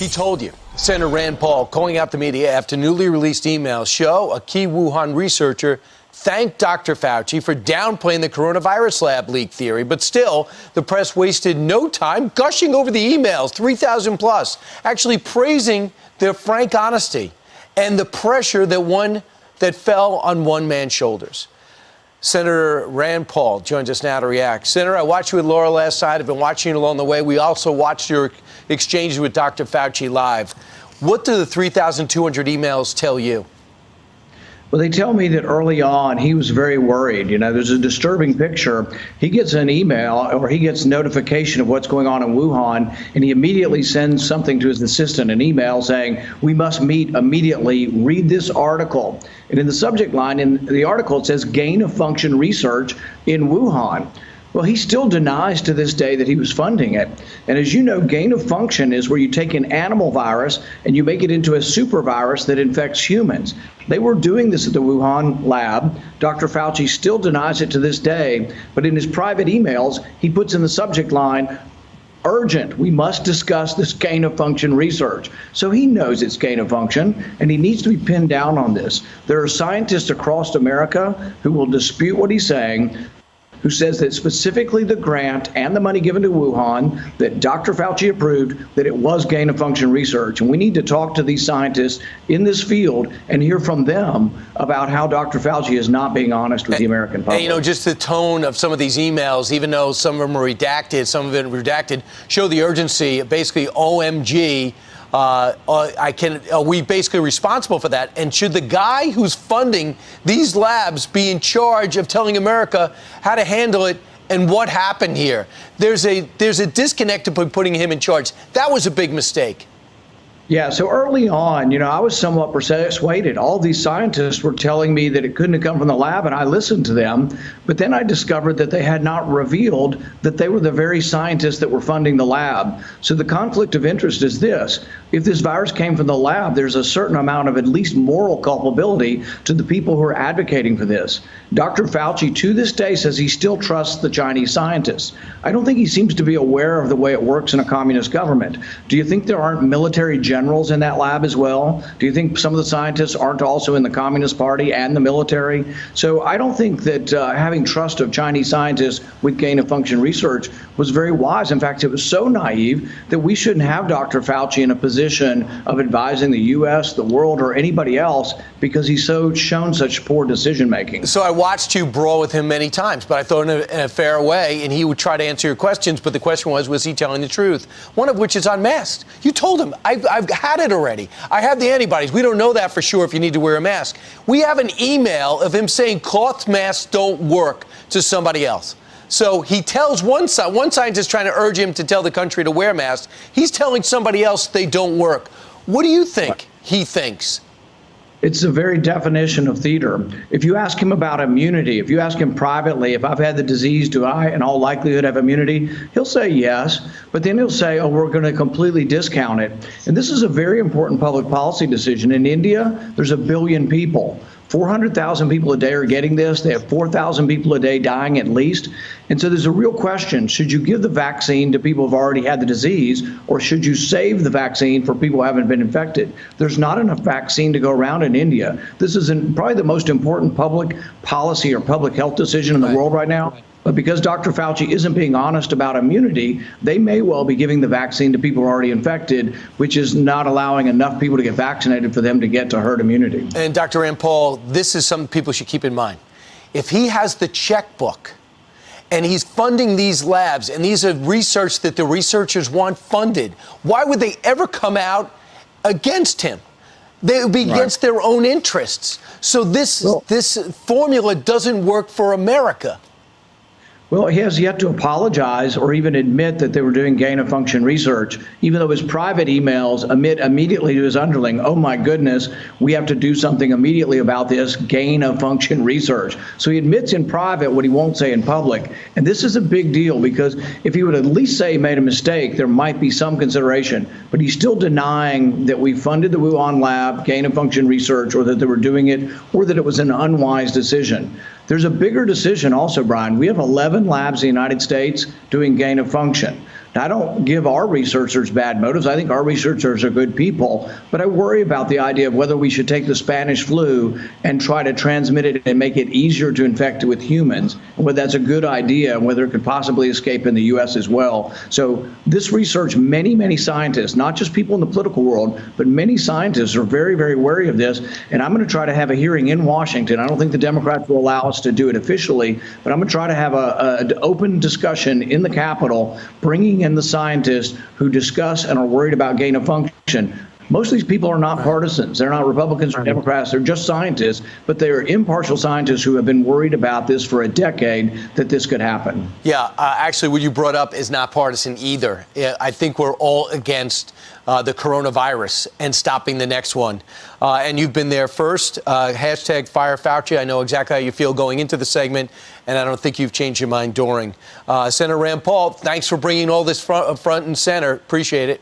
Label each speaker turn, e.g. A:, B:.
A: He told you. Senator Rand Paul calling out the media after newly released emails show a key Wuhan researcher thanked Dr. Fauci for downplaying the coronavirus lab leak theory. But still, the press wasted no time gushing over the emails, 3,000 plus, actually praising their frank honesty and the pressure that fell on one man's shoulders. Senator Rand Paul joins us now to react. Senator, I watched you with Laura last night. I've been watching you along the way. We also watched your exchanges with Dr. Fauci live. What do the 3,200 emails tell you?
B: Well, they tell me that early on he was very worried. You know, there's a disturbing picture. He gets an email or he gets notification of what's going on in Wuhan, and he immediately sends something to his assistant, an email saying, "We must meet immediately. Read this article." And in the subject line in the article, it says gain of function research in Wuhan. Well, he still denies to this day that he was funding it. And as you know, gain of function is where you take an animal virus and you make it into a super virus that infects humans. They were doing this at the Wuhan lab. Dr. Fauci still denies it to this day. But in his private emails, he puts in the subject line, "Urgent, we must discuss this gain of function research." So he knows it's gain of function, and he needs to be pinned down on this. There are scientists across America who will dispute what he's saying, who says that specifically the grant and the money given to Wuhan that Dr. Fauci approved, that it was gain of function research. And we need to talk to these scientists in this field and hear from them about how Dr. Fauci is not being honest with the American public.
A: And, you know, just the tone of some of these emails, even though some of them are redacted, some of it redacted, show the urgency. Basically, OMG. Are we basically responsible for that? And should the guy who's funding these labs be in charge of telling America how to handle it and what happened here? There's a disconnect between putting him in charge. That was a big mistake.
B: Yeah, so early on, you know, I was somewhat persuaded. All these scientists were telling me that it couldn't have come from the lab, and I listened to them. But then I discovered that they had not revealed that they were the very scientists that were funding the lab. So the conflict of interest is this. If this virus came from the lab, there's a certain amount of at least moral culpability to the people who are advocating for this. Dr. Fauci, to this day, says he still trusts the Chinese scientists. I don't think he seems to be aware of the way it works in a communist government. Do you think there aren't military generals in that lab as well? Do you think some of the scientists aren't also in the Communist Party and the military? So I don't think that having trust of Chinese scientists with gain of function research was very wise. In fact, it was so naive that we shouldn't have Dr. Fauci in a position of advising the U.S., the world, or anybody else because he's shown such poor decision making.
A: So I watched you brawl with him many times, but I thought in a fair way, and he would try to answer your questions. But the question was he telling the truth? One of which is unmasked. You told him, I've had it already. I have the antibodies. We don't know that for sure if you need to wear a mask. We have an email of him saying cloth masks don't work to somebody else. So he tells one scientist trying to urge him to tell the country to wear masks. He's telling somebody else they don't work. What do you think he thinks?
B: It's the very definition of theater. If you ask him about immunity, if you ask him privately, if I've had the disease, do I in all likelihood have immunity? He'll say yes, but then he'll say, oh, we're going to completely discount it. And this is a very important public policy decision. In India, there's 1 billion people. 400,000 people a day are getting this. They have 4,000 people a day dying at least. And so there's a real question. Should you give the vaccine to people who've already had the disease, or should you save the vaccine for people who haven't been infected? There's not enough vaccine to go around in India. This is probably the most important public policy or public health decision in the world right now. But because Dr. Fauci isn't being honest about immunity, they may well be giving the vaccine to people who are already infected, which is not allowing enough people to get vaccinated for them to get to herd immunity.
A: And Dr. Rand Paul, this is something people should keep in mind. If he has the checkbook and he's funding these labs and these are research that the researchers want funded, why would they ever come out against him? They would be against their own interests. So this formula doesn't work for America.
B: Well, he has yet to apologize or even admit that they were doing gain of function research, even though his private emails admit immediately to his underling, oh, my goodness, we have to do something immediately about this gain of function research. So he admits in private what he won't say in public. And this is a big deal because if he would at least say he made a mistake, there might be some consideration. But he's still denying that we funded the Wuhan lab, gain of function research, or that they were doing it, or that it was an unwise decision. There's a bigger decision also, Brian. We have 11 labs in the United States doing gain of function. Now, I don't give our researchers bad motives. I think our researchers are good people, but I worry about the idea of whether we should take the Spanish flu and try to transmit it and make it easier to infect it with humans, and whether that's a good idea and whether it could possibly escape in the U.S. as well. So this research, many scientists, not just people in the political world, but many scientists are very, very wary of this. And I'm going to try to have a hearing in Washington. I don't think the Democrats will allow us to do it officially, but I'm going to try to have an open discussion in the Capitol, bringing in the scientists who discuss and are worried about gain of function. Most of these people are not partisans. They're not Republicans or Democrats. They're just scientists, but they are impartial scientists who have been worried about this for a decade, that this could happen.
A: Yeah, actually, what you brought up is not partisan either. I think we're all against the coronavirus and stopping the next one. And you've been there first. Hashtag Fire Fauci. I know exactly how you feel going into the segment, and I don't think you've changed your mind during. Senator Rand Paul, thanks for bringing all this front and center. Appreciate it.